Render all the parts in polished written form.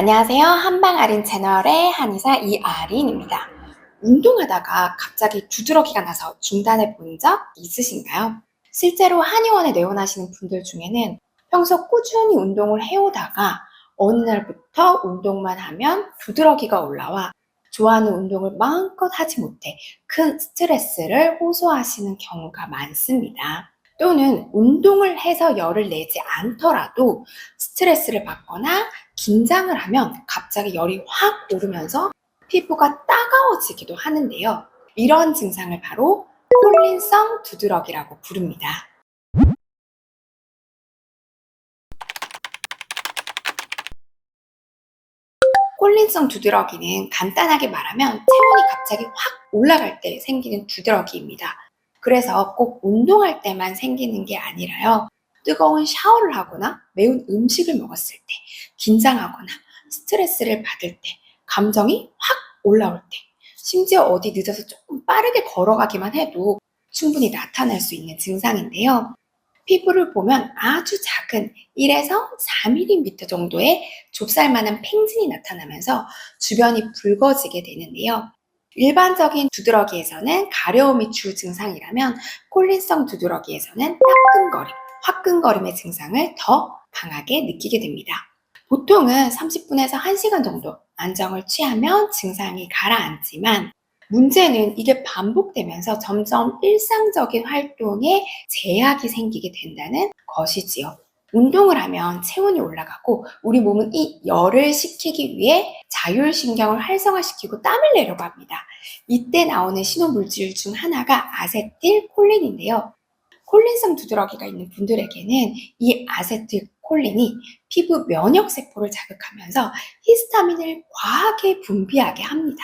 안녕하세요. 한방 아린 채널의 한의사 이아린입니다. 운동하다가 갑자기 두드러기가 나서 중단해 본 적 있으신가요? 실제로 한의원에 내원하시는 분들 중에는 평소 꾸준히 운동을 해오다가 어느 날부터 운동만 하면 두드러기가 올라와 좋아하는 운동을 마음껏 하지 못해 큰 스트레스를 호소하시는 경우가 많습니다. 또는 운동을 해서 열을 내지 않더라도 스트레스를 받거나 긴장을 하면 갑자기 열이 확 오르면서 피부가 따가워지기도 하는데요. 이런 증상을 바로 콜린성 두드러기라고 부릅니다. 콜린성 두드러기는 간단하게 말하면 체온이 갑자기 확 올라갈 때 생기는 두드러기입니다. 그래서 꼭 운동할 때만 생기는 게 아니라요. 뜨거운 샤워를 하거나 매운 음식을 먹었을 때, 긴장하거나 스트레스를 받을 때, 감정이 확 올라올 때, 심지어 어디 늦어서 조금 빠르게 걸어가기만 해도 충분히 나타날 수 있는 증상인데요. 피부를 보면 아주 작은 1에서 4mm 정도의 좁쌀만한 팽진이 나타나면서 주변이 붉어지게 되는데요. 일반적인 두드러기에서는 가려움이 주 증상이라면 콜린성 두드러기에서는 따끔거림, 화끈거림의 증상을 더 강하게 느끼게 됩니다. 보통은 30분에서 1시간 정도 안정을 취하면 증상이 가라앉지만 문제는 이게 반복되면서 점점 일상적인 활동에 제약이 생기게 된다는 것이지요. 운동을 하면 체온이 올라가고 우리 몸은 이 열을 식히기 위해 자율신경을 활성화시키고 땀을 내려고 합니다. 이때 나오는 신호물질 중 하나가 아세틸콜린인데요. 콜린성 두드러기가 있는 분들에게는 이 아세틸콜린이 피부 면역세포를 자극하면서 히스타민을 과하게 분비하게 합니다.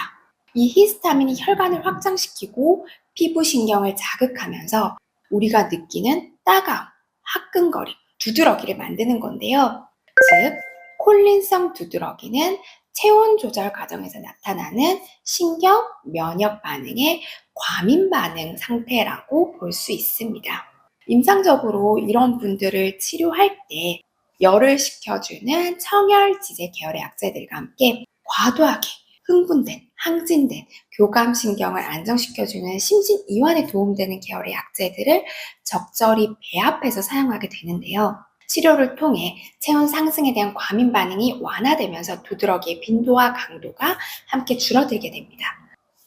이 히스타민이 혈관을 확장시키고 피부 신경을 자극하면서 우리가 느끼는 따가움, 화끈거림, 두드러기를 만드는 건데요. 즉, 콜린성 두드러기는 체온 조절 과정에서 나타나는 신경 면역 반응의 과민 반응 상태라고 볼 수 있습니다. 임상적으로 이런 분들을 치료할 때 열을 식혀주는 청열지제 계열의 약제들과 함께 과도하게 흥분된, 항진된 교감신경을 안정시켜주는 심신이완에 도움되는 계열의 약제들을 적절히 배합해서 사용하게 되는데요. 치료를 통해 체온 상승에 대한 과민 반응이 완화되면서 두드러기의 빈도와 강도가 함께 줄어들게 됩니다.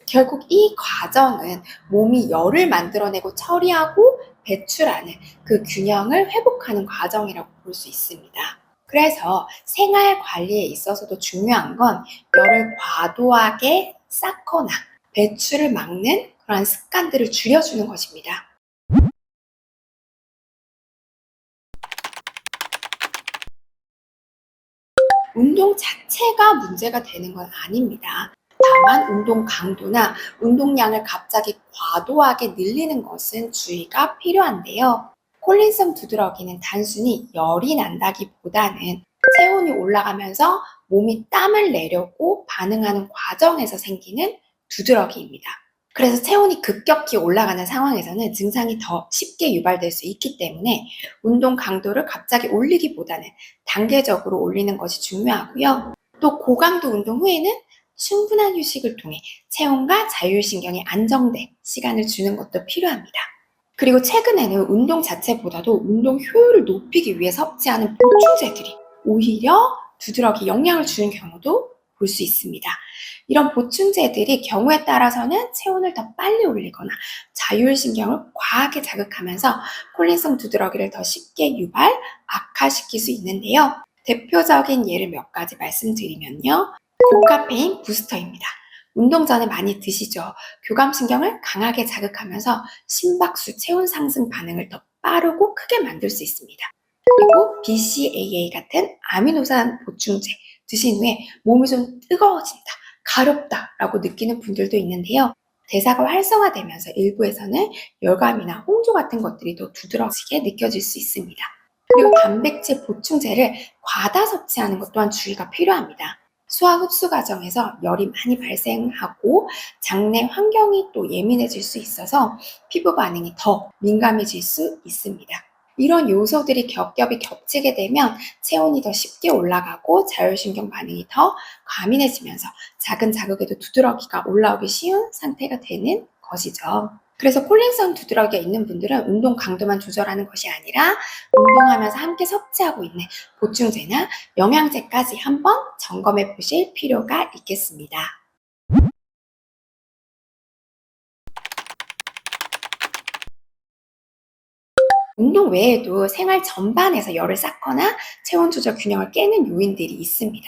결국 이 과정은 몸이 열을 만들어내고 처리하고 배출하는 그 균형을 회복하는 과정이라고 볼 수 있습니다. 그래서 생활 관리에 있어서도 중요한 건 열을 과도하게 쌓거나 배출을 막는 그러한 습관들을 줄여주는 것입니다. 운동 자체가 문제가 되는 건 아닙니다. 다만 운동 강도나 운동량을 갑자기 과도하게 늘리는 것은 주의가 필요한데요. 콜린성 두드러기는 단순히 열이 난다기보다는 체온이 올라가면서 몸이 땀을 내려고 반응하는 과정에서 생기는 두드러기입니다. 그래서 체온이 급격히 올라가는 상황에서는 증상이 더 쉽게 유발될 수 있기 때문에 운동 강도를 갑자기 올리기보다는 단계적으로 올리는 것이 중요하고요. 또 고강도 운동 후에는 충분한 휴식을 통해 체온과 자율신경이 안정된 시간을 주는 것도 필요합니다. 그리고 최근에는 운동 자체보다도 운동 효율을 높이기 위해 섭취하는 보충제들이 오히려 두드러기 영향을 주는 경우도 볼 수 있습니다. 이런 보충제들이 경우에 따라서는 체온을 더 빨리 올리거나 자율신경을 과하게 자극하면서 콜린성 두드러기를 더 쉽게 악화시킬 수 있는데요. 대표적인 예를 몇 가지 말씀드리면요. 고카페인 부스터입니다. 운동 전에 많이 드시죠. 교감신경을 강하게 자극하면서 심박수, 체온 상승 반응을 더 빠르고 크게 만들 수 있습니다. 그리고 BCAA 같은 아미노산 보충제 드신 후에 몸이 좀 뜨거워진다, 가렵다라고 느끼는 분들도 있는데요. 대사가 활성화되면서 일부에서는 열감이나 홍조 같은 것들이 더 두드러지게 느껴질 수 있습니다. 그리고 단백질 보충제를 과다 섭취하는 것 또한 주의가 필요합니다. 소화 흡수 과정에서 열이 많이 발생하고 장내 환경이 또 예민해질 수 있어서 피부 반응이 더 민감해질 수 있습니다. 이런 요소들이 겹겹이 겹치게 되면 체온이 더 쉽게 올라가고 자율신경 반응이 더 과민해지면서 작은 자극에도 두드러기가 올라오기 쉬운 상태가 되는 것이죠. 그래서 콜린성 두드러기가 있는 분들은 운동 강도만 조절하는 것이 아니라 운동하면서 함께 섭취하고 있는 보충제나 영양제까지 한번 점검해 보실 필요가 있겠습니다. 운동 외에도 생활 전반에서 열을 쌓거나 체온 조절 균형을 깨는 요인들이 있습니다.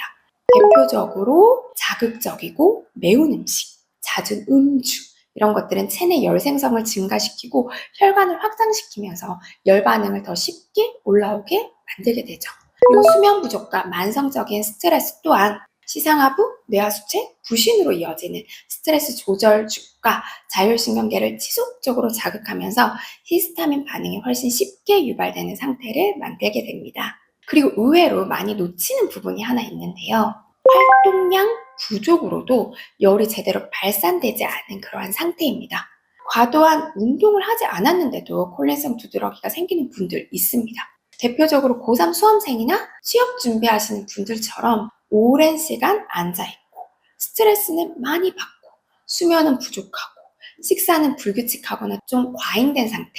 대표적으로 자극적이고 매운 음식, 잦은 음주, 이런 것들은 체내 열 생성을 증가시키고 혈관을 확장시키면서 열 반응을 더 쉽게 올라오게 만들게 되죠. 그리고 수면 부족과 만성적인 스트레스 또한 시상하부, 뇌하수체, 부신으로 이어지는 스트레스 조절축과 자율신경계를 지속적으로 자극하면서 히스타민 반응이 훨씬 쉽게 유발되는 상태를 만들게 됩니다. 그리고 의외로 많이 놓치는 부분이 하나 있는데요. 활동량 부족으로도 열이 제대로 발산되지 않은 그러한 상태입니다. 과도한 운동을 하지 않았는데도 콜린성 두드러기가 생기는 분들 있습니다. 대표적으로 고3 수험생이나 취업 준비하시는 분들처럼 오랜 시간 앉아있고 스트레스는 많이 받고 수면은 부족하고 식사는 불규칙하거나 좀 과잉된 상태,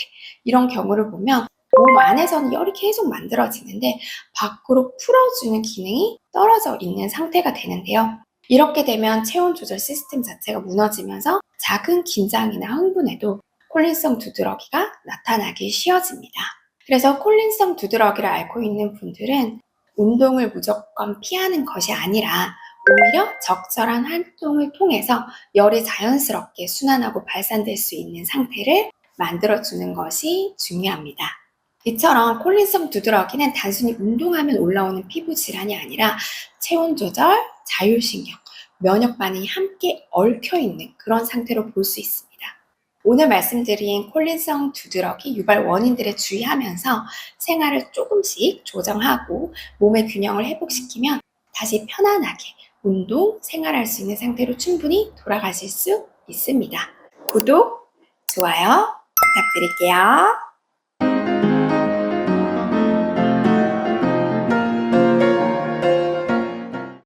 이런 경우를 보면 몸 안에서는 열이 계속 만들어지는데 밖으로 풀어주는 기능이 떨어져 있는 상태가 되는데요. 이렇게 되면 체온 조절 시스템 자체가 무너지면서 작은 긴장이나 흥분에도 콜린성 두드러기가 나타나기 쉬워집니다. 그래서 콜린성 두드러기를 앓고 있는 분들은 운동을 무조건 피하는 것이 아니라 오히려 적절한 활동을 통해서 열이 자연스럽게 순환하고 발산될 수 있는 상태를 만들어주는 것이 중요합니다. 이처럼 콜린성 두드러기는 단순히 운동하면 올라오는 피부 질환이 아니라 체온 조절, 자율신경, 면역 반응이 함께 얽혀있는 그런 상태로 볼 수 있습니다. 오늘 말씀드린 콜린성 두드러기 유발 원인들에 주의하면서 생활을 조금씩 조정하고 몸의 균형을 회복시키면 다시 편안하게 운동, 생활할 수 있는 상태로 충분히 돌아가실 수 있습니다. 구독, 좋아요 부탁드릴게요.